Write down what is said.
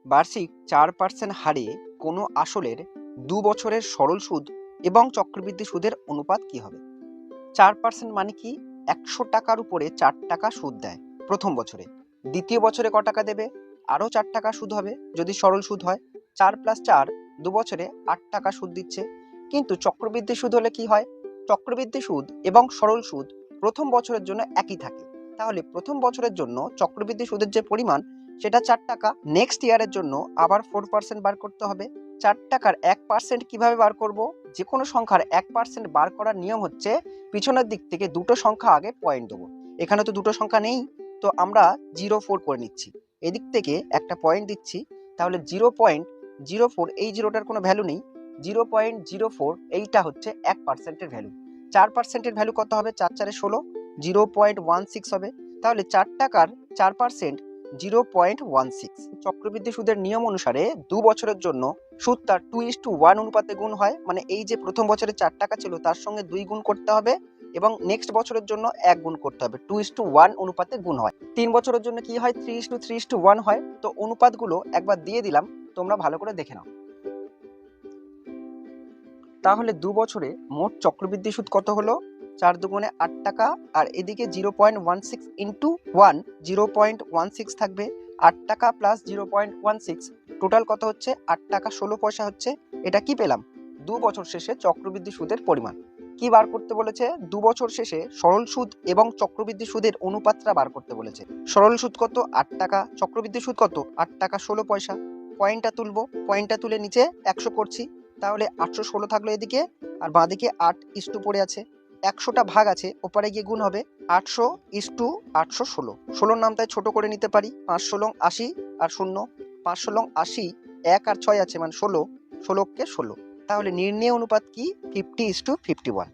বার্ষিক 4% হারে কোনো আসলের 2 বছরের সরল সুদ এবং চক্রবৃদ্ধি সুদের অনুপাত কি হবে? 4% মানে কি? 100 টাকার উপরে 4 টাকা সুদ দেয় প্রথম বছরে। দ্বিতীয় বছরে ক টাকা দেবে? আরও 4 টাকা সুদ হবে যদি সরল সুদ হয়। 4 + 4 2 বছরে 8 টাকা সুদ দিচ্ছে। কিন্তু চক্রবৃদ্ধি সুদ হলে কি হয়? চক্রবৃদ্ধি সুদ এবং সরল সুদ প্রথম বছরের জন্য একই থাকে। তাহলে প্রথম বছরের জন্য চক্রবৃদ্ধি সুদের যে পরিমাণ সেটা 4 টাকা। নেক্সট ইয়ারের জন্য আবার 4% বার করতে হবে। 4 টাকার 1% কিভাবে বার করব? যে কোনো সংখ্যার 1% বার করার নিয়ম হচ্ছে পিছনের দিক থেকে দুটো সংখ্যা আগে পয়েন্ট দেবো। এখানে তো দুটো সংখ্যা নেই, তো আমরা 0.4 করে নিচ্ছি। এদিক থেকে একটা পয়েন্ট দিচ্ছি, তাহলে 0.04, এই জিরোটার কোনো ভ্যালু নেই। 0.04 এইটা হচ্ছে 1%-এর ভ্যালু। 4%-এর ভ্যালু কত হবে? 4 4 16, 0.16 হবে। তাহলে 4 টাকার 4% 0.16। চক্রবৃদ্ধি সুদের নিয়ম অনুসারে 2 বছরের জন্য সুদ তার 2:1 অনুপাতে গুণ হয়। মানে এই যে প্রথম বছরে 4 টাকা ছিল তার সঙ্গে 2 গুণ করতে হবে এবং নেক্সট বছরের জন্য 1 গুণ করতে হবে। 2:1 অনুপাতে গুণ হয়। 3 বছরের জন্য কি হয়? 3:3:1 হয়। তো অনুপাতগুলো একবার দিয়ে দিলাম, তোমরা ভালো করে দেখে নাও। তাহলে 2 বছরে মোট চক্রবৃদ্ধি সুদ কত হলো? 4 দুগুণে 8 টাকা, আর এদিকে 0.16 ইন্টু 1, 0.16 থাকবে। 8 টাকা প্লাস 0.16 টোটাল কত হচ্ছে? 8 টাকা 16 পয়সা হচ্ছে। এটা কি পেলাম? 2 বছর শেষে চক্রবৃদ্ধি সুদের পরিমাণ। কি বার করতে বলেছে? 2 বছর শেষে সরল সুদ এবং চক্রবৃদ্ধি সুদের অনুপাতটা বার করতে বলেছে। সরল সুদ কত? 8 টাকা। চক্রবৃদ্ধি সুদ কত? 8 টাকা 16 পয়সা। পয়েন্টটা তুলবো, পয়েন্টটা তুলে নিচে 100 করছি। তাহলে 816 থাকলো এদিকে, আর বাঁদিকে 8 পড়ে আছে। 100টা ভাগ আছে, ওপারে গিয়ে গুণ হবে। 800:816, 16 নাম তাই ছোট করে নিতে পারি। 5 16 80 আর 0, 5 16 80, 1 আর 6 আছে মানে 16, 16 কে 16। তাহলে নির্ণেয় অনুপাত কি? 50:51।